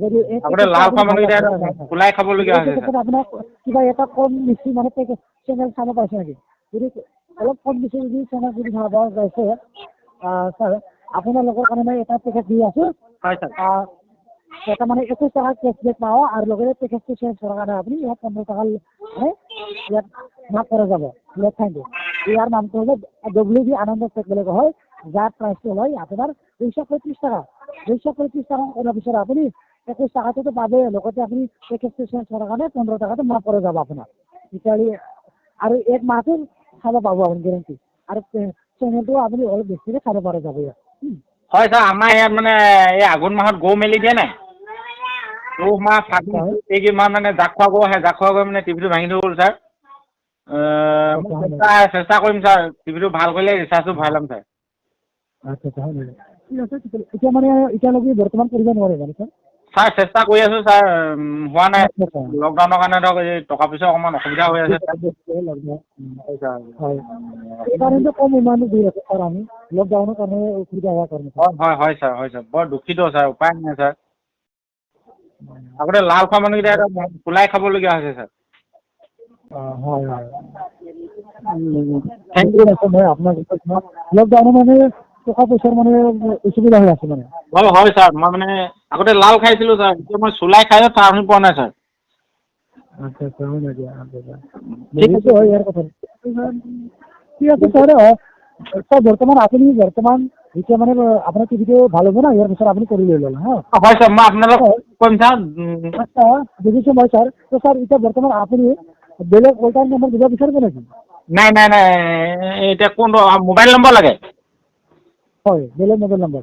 যদি আগতে লাল খোৱা মানুহকেইটা ওলাই খাবলগীয়া হৈছে ছাৰ। আপোনাক কিবা এটা কম বেছি মানে চেনেল চাব পাইছে নেকি? যদি অলপ কম বেছি যদি চেনেল যদি চাব পাইছে ছাৰ, আপোনালোকৰ কাৰণে এটা পেকেজ দি আছোঁ। হয় ছাৰ। এটা মানে 21 টকা কেছবেক পাব আৰু লগতে পেকেজটো চেঞ্জ কৰাৰ কাৰণে আপুনি ইয়াত 15 টকা মানে ইয়াত মাফ কৰা যাব। লেট ফাইনটো ইয়াৰ নামটো হ'লে WB আনন্দ চেক বুলি কোৱা হয়, যাৰ প্ৰাইচটো হয় আপোনাৰ 235 টকা। 235 টকা কৰাৰ পিছত আপুনি 21 টকাটোতো পাবেই, লগতে আপুনি পেকেজটো চেঞ্জ কৰাৰ কাৰণে 15 টকাটো মাফ কৰা যাব আপোনাৰ। তেতিয়াহ'লে আৰু এক মাহটো চাব পাব আপুনি গেৰেণ্টি, আৰু চেনেলটো আপুনি অলপ বেছিকৈ চাব পৰা যাব ইয়াত। হয় ছাৰ, আমাৰ ইয়াত মানে এই আঘোণ মাহত গৰু মেলি দিয়ে নাই, পুহ মাহ ফাগুন এইকেইমাহ মানে জাক খোৱা গৰু আহে, জাক খোৱা গৰু মানে টিভিটো ভাঙি থৈ গ'ল ছাৰ। চেষ্টা কৰিম ছাৰ, টিভিটো ভাল কৰিলে ৰিচাৰ্জটো ভৰাই ল'ম ছাৰ। আচ্ছা হয় নেকি? ঠিক আছে এতিয়া মানে এতিয়ালৈকে বৰ্তমান কৰিব নোৱাৰে মানে ছাৰ? ছাৰ চেষ্টা কৰি আছোঁ ছাৰ, হোৱা নাই। লকডাউনৰ কাৰণে ধৰক এই টকা পইচা অকণমান অসুবিধা হৈ আছে ছাৰ। হয়, সেইকাৰণেতো কম ইমানো দি আছোঁ ছাৰ আমি, লকডাউনৰ কাৰণে অসুবিধা হোৱাৰ কাৰণে। হয় ছাৰ, বৰ দুখিত ছাৰ, উপায় নাই ছাৰ। আগতে লাল খোৱা মানুহকেইটা ওলাই খাবলগীয়া হৈছে ছাৰ। হয় থেংক ইউ মই আপোনাক লকডাউনৰ মানে টকা পইচাৰ মানে অসুবিধা হৈ আছে মানে। হয় ছাৰ, মই মানে আগতে লাল খাইছিলোঁ ছাৰ, এতিয়া মই চুলাই খাইও ঠাহনি পোৱা নাই ছাৰ। আচ্ছা হয় নেকি? ঠিক আছে হয় ইয়াৰ কথা। ঠিক আছে ছাৰ, ছাৰ বৰ্তমান আপুনি যেতিয়া মানে আপোনাৰ টিভিটো ভাল হ'ব না, ইয়াৰ পিছত আপুনি কৰি লৈ ল'লে হা। হয় ছাৰ, মই আপোনালোক কৰিম ছাৰ। আচ্ছা বুজিছোঁ মই ছাৰ। তো ছাৰ এতিয়া বৰ্তমান আপুনি বেলেগ অল্টাৰ নম্বৰ দিব বিচাৰিব নেকি? নাই এতিয়া কোনটো মোবাইল নম্বৰ লাগে? হয়, বেলেগ মোবাইল নম্বৰ।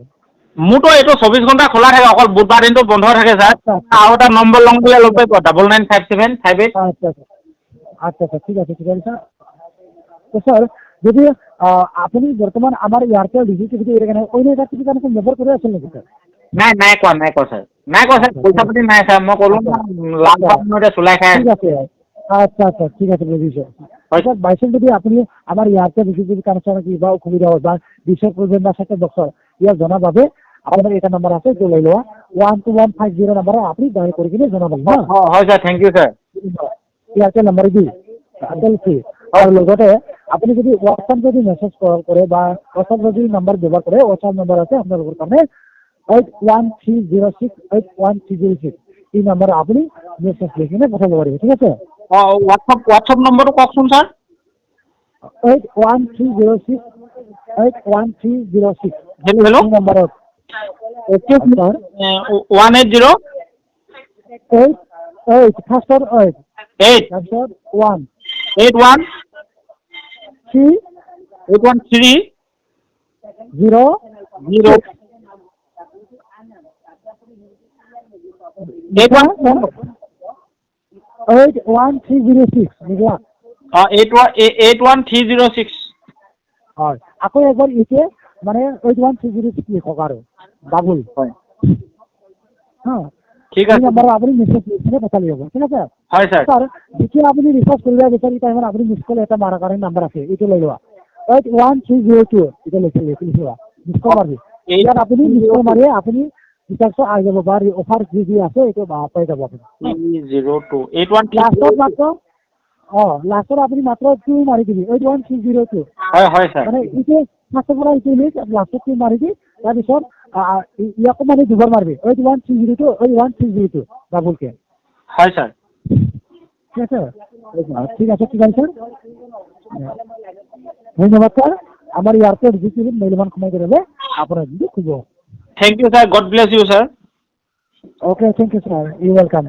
মোৰতো এইটো 24 ঘণ্টা খোলা থাকে, অকল বুধবাৰ দিনটো বন্ধ থাকে ছাৰ। আৰু এটা নম্বৰ ল'ম বুলি ল'ব পাৰিব, 995758। আচ্ছা ঠিক আছে ছাৰ। তো ছাৰ যদি আপুনি বৰ্তমান আমাৰ এয়াৰটেল ডিজিটিভিটি অন্য এটা টিভিৰ কাৰণে ব্যৱহাৰ কৰি আছে নেকি ছাৰ? নাই কোৱা ছাৰ। পইচা পাতি নাই ছাৰ, মই ক'লো লাল এতিয়া চুলাই খাই ঠিক আছে। আচ্ছা ঠিক আছে বুজিছোঁ। বাইচান্স যদি আপুনি আমাৰ এয়াৰটেল ডিজিটিভি কানেকশ্যন কিবা অসুবিধা হয় বা ডিছৰ প্ৰব্লেম বা চেকেণ্ড বক্সৰ ইয়াক জনাৰ বাবে আপোনাৰ এটা নম্বৰ আছে, এইটো লৈ লোৱা 12150 নম্বৰত আপুনি ডায়েল কৰি কিনে জনাব। হয় sir, thank you sir. Airtel number দি এয়াৰটেল ফ্ৰী। আৰু লগতে আপুনি যদি হোৱাটছআপ যদি মেছেজ কৰে বা হোৱাটছআপ যদি নম্বৰ ব্যৱহাৰ কৰে, হোৱাটছআপ নম্বৰ আছে আপোনালোকৰ কাৰণে 8130681306। এই নম্বৰ আপুনি মেছেজ লিখি কিনে পঠাব পাৰিব, ঠিক আছে? হোৱাটছআপ নম্বৰটো কওকচোন ছাৰ। 8130681306। হেল্ল' এই নম্বৰত 180 ফাৰ্ষ্টৰ 8 তাৰপিছত 1 813 0 81306 বুঝলা? 81306। হয়, আকৌ এবাৰ ইকে মানে 81306 লিখক আৰু ডাবল। হয় হা, ঠিক আছে। নম্বৰ আপুনি মেছেজ লিখি পঠালি হ'ব, ঠিক আছে? হয় ছাৰ। ছাৰ যেতিয়া আপুনি ৰিচাৰ্জ কৰিব বিচাৰি টাইমত আপুনি মিছ কল এটা মাৰাৰ কাৰণে নম্বৰ আছে, এইটো লৈ লোৱা 81302। এটা লিখিবা মিছ কল মাৰিবি। ইয়াত আপুনি মিছ কল মাৰিয়ে আপুনি ৰিচাৰ্জটো আহি যাব বা অফাৰ যি আছে এইটো পাই যাব আপুনি। 302 লাষ্টত আপুনি মাত্ৰ 2 মাৰি দিবি, 81302। হয় ছাৰ। মানে ইটো ফাৰ্ষ্টৰ পৰা ইটো লাষ্টত 2 মাৰি দি তাৰপিছত ইয়াকো মানে দুবাৰ মাৰিবি, 81302 81302 ডাবলকে। হয় ছাৰ। ঠিক আছে ছাৰ। ধন্যবাদ ছাৰ। আমার এয়ারপোর্ট ডিজিটিভির মূল্যবান সময় দেবে আপনার যদি খুব। Thank you sir, God bless you sir. Okay, thank you sir, you welcome.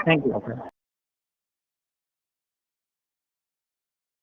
Thank U.